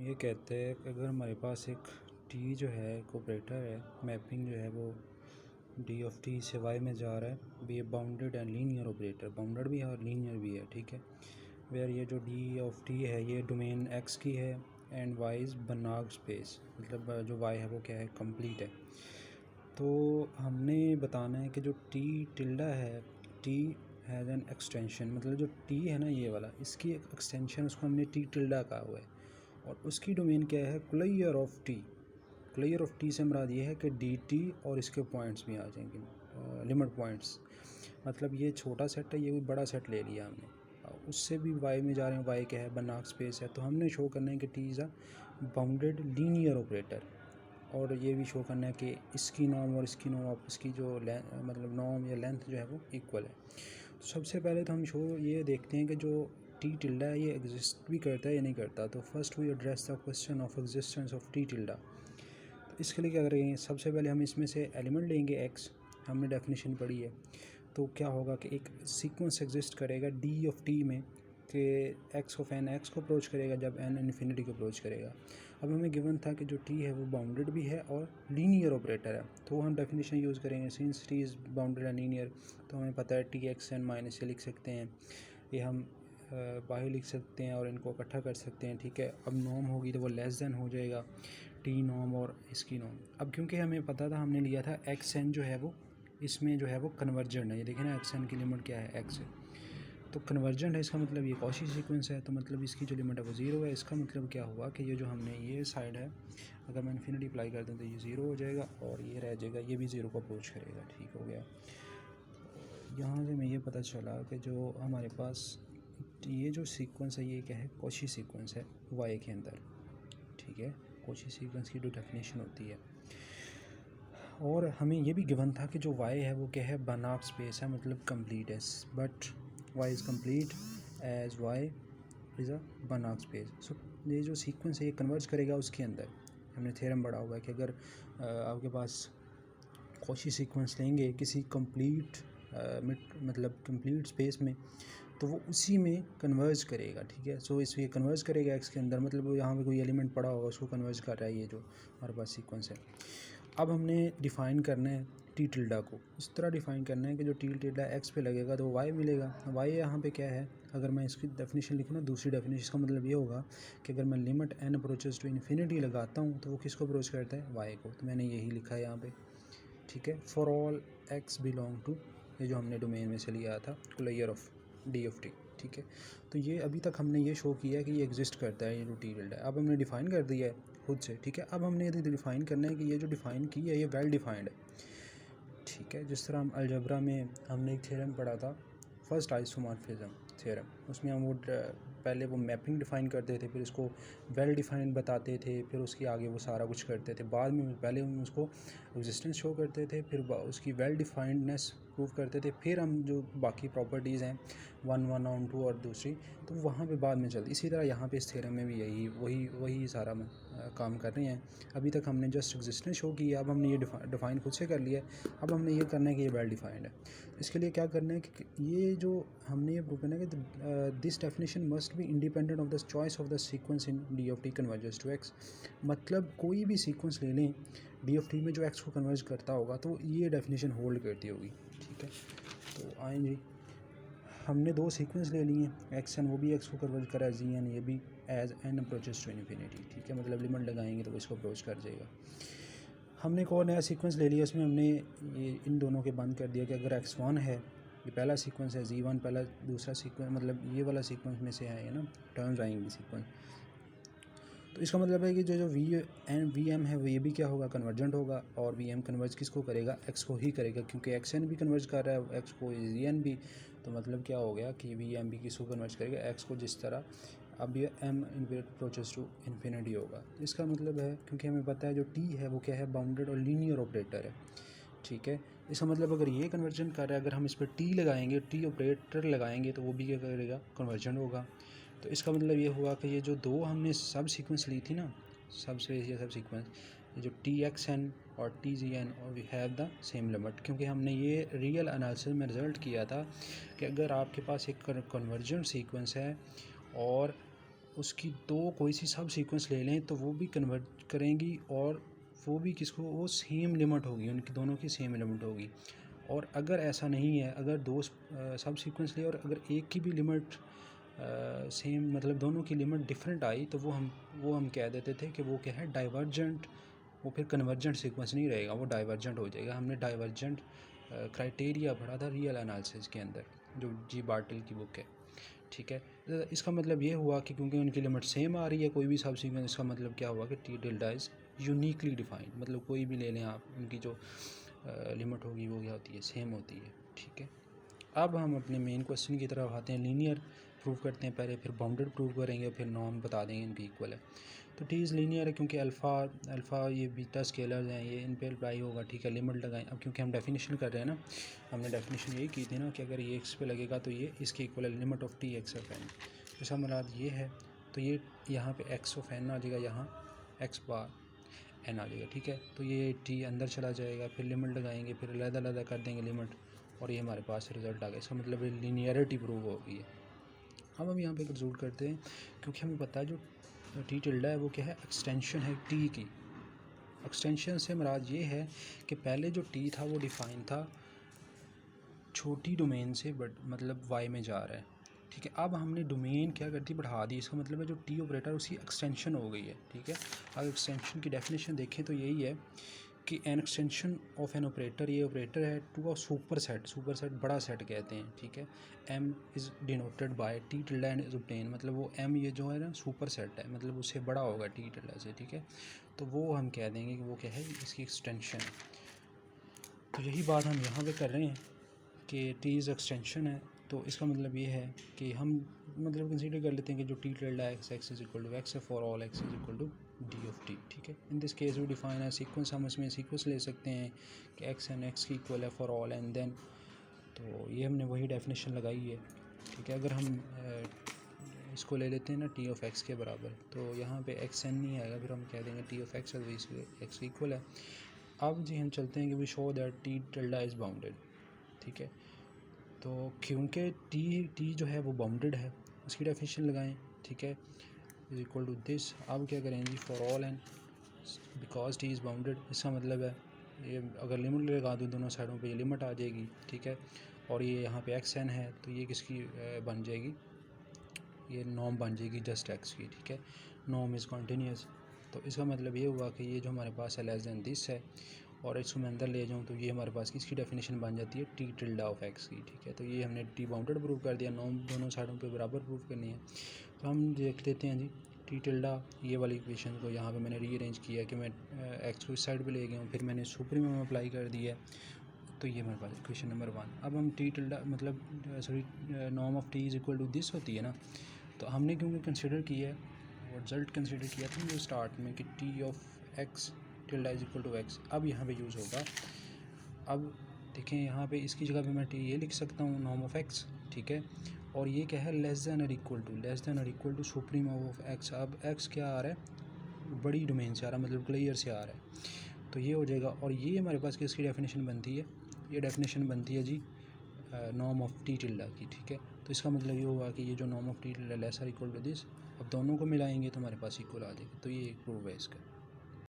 ये कहते हैं कि अगर हमारे पास एक टी जो है एक ऑपरेटर है, मैपिंग जो है वो डी ऑफ टी से वाई में जा रहा है, be a bounded and linear operator, bounded भी है और लीनियर भी है, ठीक है। वेयर ये जो डी ऑफ टी है ये डोमेन एक्स की है and Y is Banach space, मतलब जो वाई है वो क्या है, कंप्लीट है। तो हमने बताना है कि जो टी टिल्डा है, टी हैज़ एन एक्सटेंशन, मतलब जो टी है ना ये वाला, इसकी एक एक्सटेंशन, उसको हमने टी टिल्डा कहा हुआ है और उसकी डोमेन क्या है, closure of T. Closure of T से मुराद ये है कि डी टी और इसके पॉइंट्स भी आ जाएंगे, लिमिट पॉइंट्स। मतलब ये छोटा सेट है, ये भी बड़ा सेट ले लिया हमने, उससे भी वाई में जा रहे हैं, वाई क्या है, बनाग स्पेस है। तो हमने शो करना है कि T is a bounded linear operator, और ये भी शो करना है कि इसकी नॉर्म और इसकी नॉर्म आपस की जो मतलब नॉर्म या लेंथ जो है वो इक्वल है। तो सबसे पहले तो हम शो ये देखते हैं कि जो टी टिल्डा है ये एग्जिस्ट भी करता है या नहीं करता। तो first we address the question of existence of T tilde. तो इसके लिए क्या करेंगे, सबसे पहले हम इसमें से एलिमेंट लेंगे एक्स, हमने डेफिनेशन पढ़ी है। तो क्या होगा कि एक सीक्वेंस एग्जिस्ट करेगा डी ऑफ टी में कि एक्स ऑफ एन एक्स को अप्रोच करेगा जब एन इन्फिनिटी को अप्रोच करेगा। अब हमें गिवन था कि जो टी है वो बाउंडेड भी है और लीनियर ऑपरेटर है, तो हम डेफिनेशन यूज़ करेंगे since T is bounded and linear. तो हमें पता है टी एक्स एन माइनस ये लिख सकते हैं, ये हम बाहर लिख सकते हैं और इनको इकट्ठा कर सकते हैं, ठीक है। अब नॉर्म होगी तो वो लेस देन हो जाएगा टी नॉर्म और इसकी नॉर्म। अब क्योंकि हमें पता था, हमने लिया था एक्स एन जो है वो इसमें जो है वो कन्वर्जेंट है, ये देखें ना एक्स एन की लिमिट क्या है, एक्स है, तो कन्वर्जेंट है, इसका मतलब ये कॉची सीक्वेंस है, तो मतलब इसकी जो लिमिट है वो ज़ीरो है। इसका मतलब क्या हुआ कि ये जो हमने ये साइड है, अगर मैं इन्फिनिटी अप्लाई कर दूँ तो ये ज़ीरो हो जाएगा और ये रह जाएगा, ये भी ज़ीरो को अप्रोच करेगा, ठीक हो गया। यहाँ से हमें ये पता चला कि जो हमारे पास ये जो सीक्वेंस है ये क्या है, कॉची सीक्वेंस है वाई के अंदर, ठीक है। कॉची सीक्वेंस की जो डेफिनेशन होती है, और हमें ये भी गिवन था कि जो वाई है वो क्या है, बनाग स्पेस है, मतलब कंप्लीट है, but Y is complete as Y is a Banach space. So ये जो सीक्वेंस है ये कन्वर्ज करेगा उसके अंदर। हमने थ्योरम पढ़ा हुआ है कि अगर आपके पास कॉची सीक्वेंस लेंगे किसी कंप्लीट मतलब कंप्लीट स्पेस में, तो वो उसी में कन्वर्ज करेगा, ठीक है। सो इसमें कन्वर्ज करेगा एक्स के अंदर, मतलब यहाँ पे कोई एलिमेंट पड़ा होगा उसको कन्वर्ज कर रहा है ये जो हमारे पास सीक्वेंस है। अब हमने डिफ़ाइन करना है टी टिल्डा को, इस तरह डिफ़ाइन करना है कि जो टी टिल्डा एक्स पे लगेगा तो वाई मिलेगा। वाई यहाँ पे क्या है, अगर मैं इसकी डेफिनेशन लिखूँ ना, दूसरी डेफिनेशन, इसका मतलब ये होगा कि अगर मैं limit n approaches to infinity लगाता हूँ तो वो किसको अप्रोच करता है, वाई को। तो मैंने यही लिखा है यहाँ पे, ठीक है। For all x belong to, ये जो हमने डोमेन में से लिया था, closure of D of T, ठीक है। तो ये अभी तक हमने ये शो किया है कि ये एग्जिस्ट करता है, ये जो टी टिल्डा है। अब हमने डिफ़ाइन कर दिया है खुद से, ठीक है। अब हमने यदि डिफ़ाइन करना है कि ये जो डिफ़ाइन की है ये वेल डिफाइंड है, ठीक है। जिस तरह हम अलजबरा में हमने एक थ्योरम पढ़ा था, फर्स्ट आइसोमॉर्फिज्म थ्योरम, उसमें हम वो पहले वो मैपिंग डिफ़ाइन करते थे, फिर उसको वेल डिफाइंड बताते थे, फिर उसके आगे वो सारा कुछ करते थे। बाद में पहले हम उसको एग्जिस्टेंस शो करते थे, फिर उसकी वेल डिफाइंडनेस प्रूव करते थे, फिर हम जो बाकी प्रॉपर्टीज़ हैं 1 ऑन 2 और दूसरी, तो वहाँ पे बाद में चलती। इसी तरह यहाँ पे इस थ्योरम में भी यही वही सारा काम कर रहे हैं। अभी तक हमने जस्ट एग्जिस्टेंस शो की है, अब हमने ये डिफ़ाइन खुद से कर लिया है। अब हमने ये करना है कि ये वेल डिफाइंड है। इसके लिए क्या करना है कि ये जो हमने ये प्रूव करना है कि this definition must be independent of the choice of the sequence in D of T converges to X. मतलब कोई भी सीक्वेंस ले लें डी ऑफ टी में जो एक्स को कन्वर्ज करता होगा तो ये डेफिनेशन होल्ड करती होगी, ठीक है। तो आएंगे, हमने दो सीक्वेंस ले लिए हैं, एक्स एन वो भी एक्स को कन्वर्ज करा, जी एन ये भी as N approaches to infinity, ठीक है। मतलब लिमिट लगाएंगे तो इसको अप्रोच कर जाएगा। हमने एक और नया सीक्वेंस ले लिया, इसमें हमने ये इन दोनों के बंद कर दिया कि अगर x1 है, ये पहला सीक्वेंस है, z1 पहला, दूसरा सीक्वेंस मतलब ये वाला सीक्वेंस में से है ना, टर्म्स आएंगी सीक्वेंस। तो इसका मतलब है कि जो वी एम है वो ये भी क्या होगा, कन्वर्जेंट होगा, और वी एम कन्वर्ज किसको करेगा, एक्स को ही करेगा, क्योंकि एक्स एन भी कन्वर्ज कर रहा है एक्स को, जी एन भी। तो मतलब क्या हो गया कि वी एम भी किसको कन्वर्ज करेगा, एक्स को, जिस तरह अब ये एम अप्रोचेस टू इन्फिनिटी होगा। इसका मतलब है, क्योंकि हमें पता है जो टी है वो क्या है, बाउंडेड और लीनियर ऑपरेटर है, ठीक है। इसका मतलब अगर ये कन्वर्जन कर रहा है, अगर हम इस पर टी लगाएंगे, टी ऑपरेटर लगाएंगे, तो वो भी क्या करेगा, कन्वर्जन होगा। तो इसका मतलब ये हुआ कि ये जो दो हमने सब सीक्वेंस ली थी ना, सब स्पेस या सब सीक्वेंस, ये जो टी एक्स एन और टी जी एन, और we have the same limit, क्योंकि हमने ये रियल एनालिसिस में रिजल्ट किया था कि अगर आपके पास एक कन्वर्जेंट सीक्वेंस है और उसकी दो कोई सी सब सीक्वेंस ले लें तो वो भी कन्वर्ट करेंगी, और वो भी किसको, वो सेम लिमिट होगी, उनकी दोनों की सेम लिमिट होगी। और अगर ऐसा नहीं है, अगर दो सब सीक्वेंस ले और अगर एक की भी लिमिट सेम, मतलब दोनों की लिमिट डिफरेंट आई, तो वो हम कह देते थे कि वो क्या है, डाइवर्जेंट। वो फिर कन्वर्जेंट सीक्वेंस नहीं रहेगा, वो डाइवर्जेंट हो जाएगा। हमने डाइवर्जेंट क्राइटेरिया पढ़ा था रियल एनालिसिस के अंदर, जो जी बार्टल की बुक है, ठीक है। इसका मतलब ये हुआ कि क्योंकि उनकी लिमिट सेम आ रही है कोई भी सब सीक्वेंस, इसका मतलब क्या हुआ कि T tilde is uniquely defined, मतलब कोई भी ले लें आप, उनकी जो लिमिट होगी वो क्या होती है, सेम होती है, ठीक है। अब हम अपने मेन क्वेश्चन की तरफ आते हैं। लीनियर प्रूव करते हैं पहले, फिर बाउंडेड प्रूव करेंगे, फिर नॉर्म बता देंगे इनकी इक्वल है। तो टी इज़ लीनियर है क्योंकि अल्फ़ा ये बीटा स्केलर्स हैं, ये इन पे अप्लाई होगा, ठीक है। लिमिट लगाएं। अब क्योंकि हम डेफिनेशन कर रहे हैं ना, हमने डेफिनेशन यही की थी ना कि अगर ये एक्स पे लगेगा तो ये इसके इक्वल है, limit of T X of N. इसका मुराद ये है, तो ये यहाँ पे एक्स ऑफ एन आ जाएगा, यहाँ एक्स बार एन आ जाएगा, ठीक है। तो ये टी अंदर चला जाएगा, फिर लिमिट लगाएंगे, फिर अलग-अलग कर देंगे लिमिट, और ये हमारे पास रिज़ल्ट आ गया। इसका मतलब लीनियरिटी प्रूव हो गई है। अब हम यहाँ पे कंक्लूड करते हैं, क्योंकि हमें पता है जो टी टिल्डा है वो क्या है, एक्सटेंशन है टी की। एक्सटेंशन से मुराद ये है कि पहले जो टी था वो डिफ़ाइन था छोटी डोमेन से, बट मतलब वाई में जा रहा है, ठीक है। अब हमने डोमेन क्या कर दी, बढ़ा दी। इसका मतलब है जो टी ऑपरेटर उसकी एक्सटेंशन हो गई है, ठीक है। अब एक्सटेंशन की डेफिनेशन देखें तो यही है कि an extension of an operator, ये ऑपरेटर है टू अ सुपर सेट बड़ा सेट कहते हैं, ठीक है। M is denoted by T tilde and is obtain, मतलब वो एम ये जो है ना सुपर सेट है, मतलब उससे बड़ा होगा टी टिल्डा से, ठीक है। तो वो हम कह देंगे कि वो क्या है, इसकी एक्सटेंशन है। तो यही बात हम यहाँ पे कर रहे हैं कि टी इज़ एक्सटेंशन है। तो इसका मतलब ये है कि हम मतलब कंसीडर कर लेते हैं कि जो T tilde x is equal to x है for all x is equal to D of T, ठीक है। In this case we define है सीक्वेंस, हम इसमें सीक्वेंस ले सकते हैं कि एक्स एंड एक्स की इक्वल है फॉर ऑल एंड देन, तो ये हमने वही डेफिनेशन लगाई है, ठीक है। अगर हम इसको ले लेते हैं ना टी ऑफ एक्स के बराबर, तो यहाँ पे एक्स एन नहीं आएगा, फिर हम कह देंगे T of X X equal है। अब जी हम चलते हैं कि we show that T tilde is bounded, ठीक है। तो क्योंकि टी जो है वो बाउंडेड है, उसकी डेफिनेशन लगाएं, ठीक है, इज इक्वल टू दिस। अब क्या करें जी, for all n because T is bounded, इसका मतलब है ये अगर लिमिट लगा दूँ दोनों साइडों पे, ये लिमिट आ जाएगी, ठीक है। और ये यहाँ पे एक्स एन है, तो ये किसकी बन जाएगी, ये नॉर्म बन जाएगी जस्ट एक्स की, ठीक है। Norm is continuous. तो इसका मतलब ये हुआ कि ये जो हमारे पास है लेस दैन दिस है, और इसको मैं अंदर ले जाऊँ तो ये हमारे पास किसकी डेफिनेशन बन जाती है, टी टिल्डा ऑफ एक्स की, ठीक है। तो ये हमने टी बाउंडेड प्रूव कर दिया, नॉर्म दोनों साइडों पे बराबर प्रूव करनी है। तो हम देख लेते हैं जी टी टिल्डा, ये वाली इक्वेशन को यहाँ पे मैंने रीअरेंज किया कि मैं एक्स को इस साइड पे ले गया हूँ, फिर मैंने सुप्रीमम अप्लाई कर दिया है, तो ये हमारे पास इक्वेशन नंबर 1। अब हम टी टिल्डा मतलब sorry norm of T is equal to this होती है ना, तो हमने क्योंकि कंसिडर किया है और रिजल्ट कंसिडर किया था जो स्टार्ट में कि T of X tilde is equal to X, अब यहाँ पे यूज़ होगा। अब देखें यहाँ पे इसकी जगह पे मैं टी ये लिख सकता हूँ नॉर्म ऑफ एक्स, ठीक है। और ये क्या है, लेस दैन और equal to supreme of X. अब एक्स क्या आ रहा है, बड़ी डोमेन से आ रहा है, मतलब क्लियर से आ रहा है, तो ये हो जाएगा। और ये हमारे पास किसकी डेफिनेशन बनती है, ये डेफिनेशन बनती है जी नॉर्म ऑफ टी टिल्डा की, ठीक है। तो इसका मतलब ये हुआ कि ये जो norm of T tilde less और इक्वल टू दिस, अब दोनों को मिलाएंगे तो हमारे पास इक्वल आ जाएगा। तो ये एक प्रूव है इसका।